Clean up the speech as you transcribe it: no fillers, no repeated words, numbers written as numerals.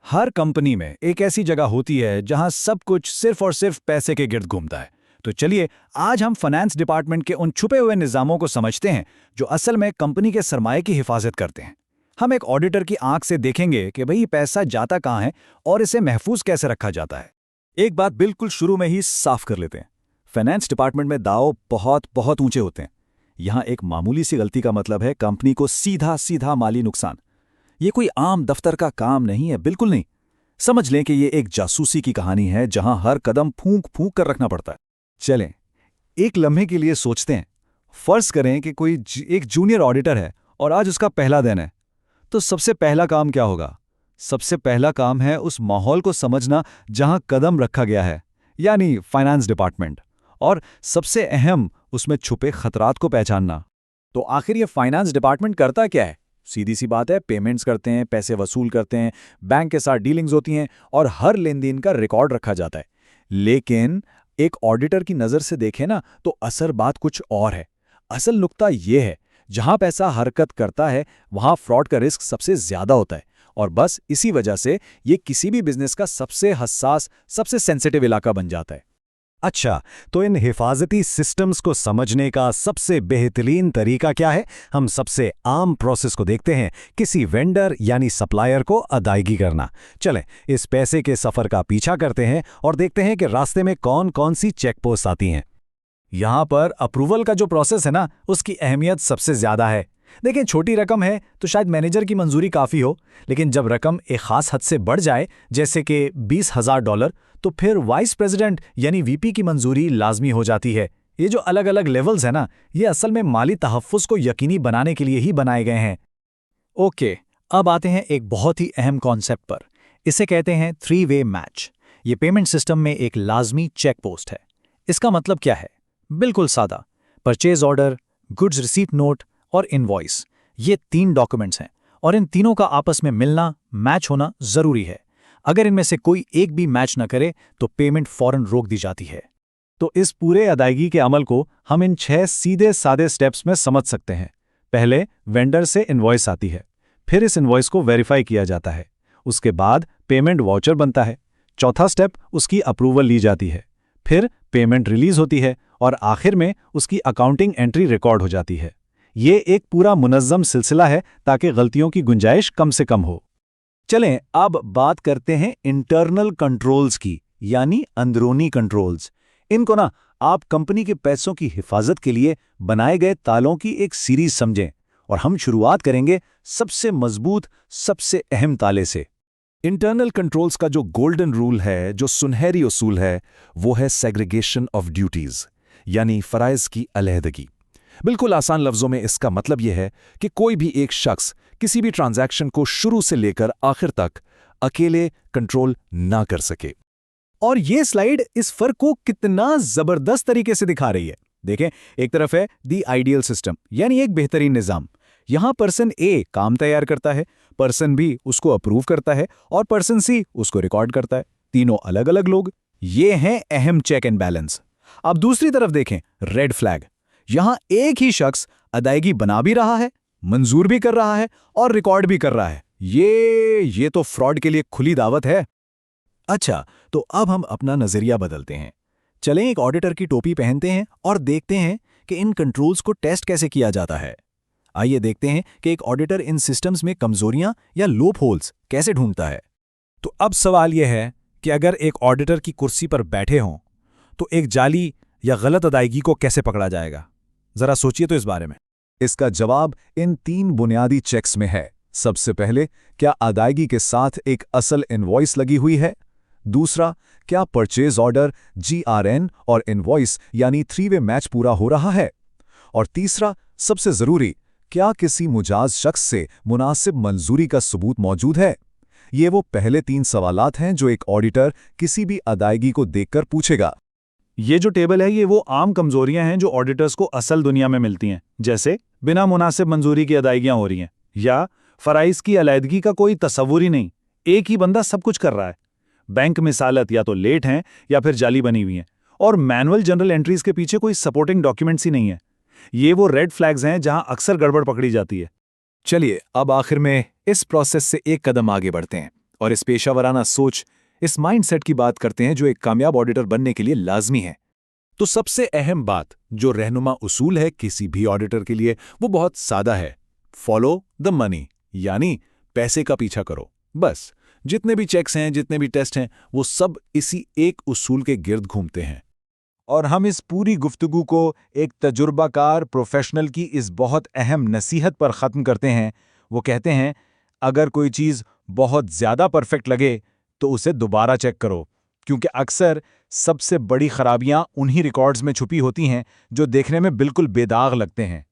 हर company में एक ऐसी जगह होती है जहां सब कुछ सिर्फ और सिर्फ पैसे के गिर्द घूमता है। तो चलिए आज हम फाइनेंस डिपार्टमेंट के उन छुपे हुए निज़ामों को समझते हैं जो असल में कंपनी के सरमाए की हिफाजत करते हैं। हम एक ऑडिटर की आंख से देखेंगे कि भाई पैसा जाता कहाँ है और इसे महफूज कैसे रखा जाता है। एक बात बिल्कुल शुरू में ही साफ कर लेते हैं। फाइनेंस डिपार्टमेंट में दाव बहुत बहुत ऊंचे होते हैं। यहां एक मामूली सी गलती का मतलब है कंपनी को सीधा सीधा माली नुकसान। ये कोई आम दफ्तर का काम नहीं है, बिल्कुल नहीं। समझ लें कि ये एक जासूसी की कहानी है जहां हर कदम फूंक फूंक कर रखना पड़ता है। चलें एक लम्हे के लिए सोचते हैं। फर्ज करें कि कोई एक जूनियर ऑडिटर है और आज उसका पहला दिन है। तो सबसे पहला काम क्या होगा? सबसे पहला काम है उस माहौल को समझना जहां कदम रखा गया है, यानी फाइनेंस डिपार्टमेंट। और सबसे अहम, उसमें छुपे खतरात को पहचानना। तो आखिर ये फाइनेंस डिपार्टमेंट करता क्या है? सीधी सी बात है, पेमेंट्स करते हैं, पैसे वसूल करते हैं, बैंक के साथ डीलिंग्स होती हैं और हर लेन देन का रिकॉर्ड रखा जाता है। लेकिन एक ऑडिटर की नज़र से देखें ना, तो असर बात कुछ और है। असल नुक्ता ये है, जहां पैसा हरकत करता है वहां फ्रॉड का रिस्क सबसे ज्यादा होता है। और बस इसी वजह से ये किसी भी बिजनेस का सबसे हसास, सबसे सेंसिटिव इलाका बन जाता है। अच्छा, तो इन हिफाजती सिस्टम्स को समझने का सबसे बेहतरीन तरीका क्या है? हम सबसे आम प्रोसेस को देखते हैं, किसी वेंडर यानी सप्लायर को अदायगी करना। चलें इस पैसे के सफ़र का पीछा करते हैं और देखते हैं कि रास्ते में कौन कौन सी चेक पोस्ट आती हैं। यहां पर अप्रूवल का जो प्रोसेस है ना, उसकी अहमियत सबसे ज्यादा है। देखें, छोटी रकम है तो शायद मैनेजर की मंजूरी काफ़ी हो, लेकिन जब रकम एक खास हद से बढ़ जाए, जैसे कि $20,000, तो फिर वाइस प्रेसिडेंट यानी वीपी की मंजूरी लाजमी हो जाती है। ये जो अलग अलग लेवल्स हैं ना, ये असल में माली तहफ़्फ़ुज़ को यकीनी बनाने के लिए ही बनाए गए हैं। ओके, अब आते हैं एक बहुत ही अहम कॉन्सेप्ट पर। इसे कहते हैं 3-वे मैच। ये पेमेंट सिस्टम में एक लाजमी चेक पोस्ट है। इसका मतलब क्या है? बिल्कुल सादा। Purchase order, goods receipt note और इनवॉइस, ये 3 डॉक्यूमेंट्स हैं और इन तीनों का आपस में मिलना, मैच होना जरूरी है। अगर इनमें से कोई एक भी मैच न करे तो पेमेंट फौरन रोक दी जाती है। तो इस पूरे अदायगी के अमल को हम इन 6 सीधे सादे स्टेप्स में समझ सकते हैं। पहले वेंडर से इनवॉइस आती है, फिर इस इनवॉइस को वेरीफाई किया जाता है, उसके बाद पेमेंट वाउचर बनता है, चौथा स्टेप उसकी अप्रूवल ली जाती है, फिर पेमेंट रिलीज होती है और आखिर में उसकी अकाउंटिंग एंट्री रिकॉर्ड हो जाती है। ये एक पूरा मुनज़्ज़म सिलसिला है ताकि गलतियों की गुंजाइश कम से कम हो। चलें अब बात करते हैं इंटरनल कंट्रोल्स की, यानी अंदरूनी कंट्रोल्स। इनको ना आप कंपनी के पैसों की हिफाजत के लिए बनाए गए तालों की एक सीरीज समझें और हम शुरुआत करेंगे सबसे मजबूत, सबसे अहम ताले से। इंटरनल कंट्रोल्स का जो गोल्डन रूल है, जो सुनहरी उसूल है, वो है सेग्रीगेशन ऑफ ड्यूटीज, यानी फराइज की अलहदगी। बिल्कुल आसान लफ्जों में इसका मतलब यह है कि कोई भी एक शख्स किसी भी ट्रांजैक्शन को शुरू से लेकर आखिर तक अकेले कंट्रोल ना कर सके। और ये स्लाइड इस फर्क को कितना जबरदस्त तरीके से दिखा रही है। देखें, एक तरफ है दी आइडियल सिस्टम, यानी एक बेहतरीन निजाम। यहां पर्सन ए काम तैयार करता है, पर्सन बी उसको अप्रूव करता है और पर्सन सी उसको रिकॉर्ड करता है। तीनों अलग अलग लोग। ये हैं अहम चेक एंड बैलेंस। अब दूसरी तरफ देखें, रेड फ्लैग। यहां एक ही शख्स अदायगी बना भी रहा है, मंजूर भी कर रहा है और रिकॉर्ड भी कर रहा है। ये तो फ्रॉड के लिए खुली दावत है। अच्छा, तो अब हम अपना नजरिया बदलते हैं। चलें एक ऑडिटर की टोपी पहनते हैं और देखते हैं कि इन कंट्रोल्स को टेस्ट कैसे किया जाता है। आइए देखते हैं कि एक ऑडिटर इन सिस्टम्स में कमजोरियां या लूप होल्स कैसे ढूंढता है। तो अब सवाल यह है कि अगर एक ऑडिटर की कुर्सी पर बैठे हों तो एक जाली या गलत अदायगी को कैसे पकड़ा जाएगा? जरा सोचिए तो इस बारे में। इसका जवाब इन 3 बुनियादी चेक्स में है। सबसे पहले, क्या अदायगी के साथ एक असल इनवॉइस लगी हुई है? दूसरा, क्या परचेज ऑर्डर, GRN और इनवॉइस यानी 3-वे मैच पूरा हो रहा है? और तीसरा, सबसे जरूरी, क्या किसी मुजाज शख्स से मुनासिब मंजूरी का सबूत मौजूद है? ये वो पहले 3 सवालात हैं जो एक ऑडिटर किसी भी अदायगी को देखकर पूछेगा। ये जो टेबल है, ये वो आम कमजोरियां हैं जो ऑडिटर्स को असल दुनिया में मिलती हैं, जैसे बिना मुनासिब मंजूरी की अदायगियां हो रही हैं या फराइज की अलहदगी का कोई तसव्वुर ही नहीं, एक ही बंदा सब कुछ कर रहा है। बैंक मिसालत या तो लेट हैं या फिर जाली बनी हुई हैं और मैनुअल जनरल एंट्रीज के पीछे कोई सपोर्टिंग डॉक्यूमेंट्स ही नहीं है। ये वो रेड फ्लैग्स हैं जहां अक्सर गड़बड़ पकड़ी जाती है। चलिए अब आखिर में इस प्रोसेस से एक कदम आगे बढ़ते हैं और इस पेशावराना सोच, इस माइंडसेट की बात करते हैं जो एक कामयाब ऑडिटर बनने के लिए लाजमी है। तो सबसे अहम बात जो रहनुमा उसूल है किसी भी ऑडिटर के लिए, वो बहुत सादा है। फॉलो द मनी, यानी पैसे का पीछा करो। बस जितने भी चेक्स हैं, जितने भी टेस्ट हैं, वो सब इसी एक उसूल के गिर्द घूमते हैं। और हम इस पूरी गुफ्तगू को एक तजुर्बाकार प्रोफेशनल की इस बहुत अहम नसीहत पर ख़त्म करते हैं। वो कहते हैं, अगर कोई चीज़ बहुत ज़्यादा परफेक्ट लगे तो उसे दोबारा चेक करो, क्योंकि अक्सर सबसे बड़ी खराबियां उन्हीं रिकॉर्ड्स में छुपी होती हैं जो देखने में बिल्कुल बेदाग लगते हैं।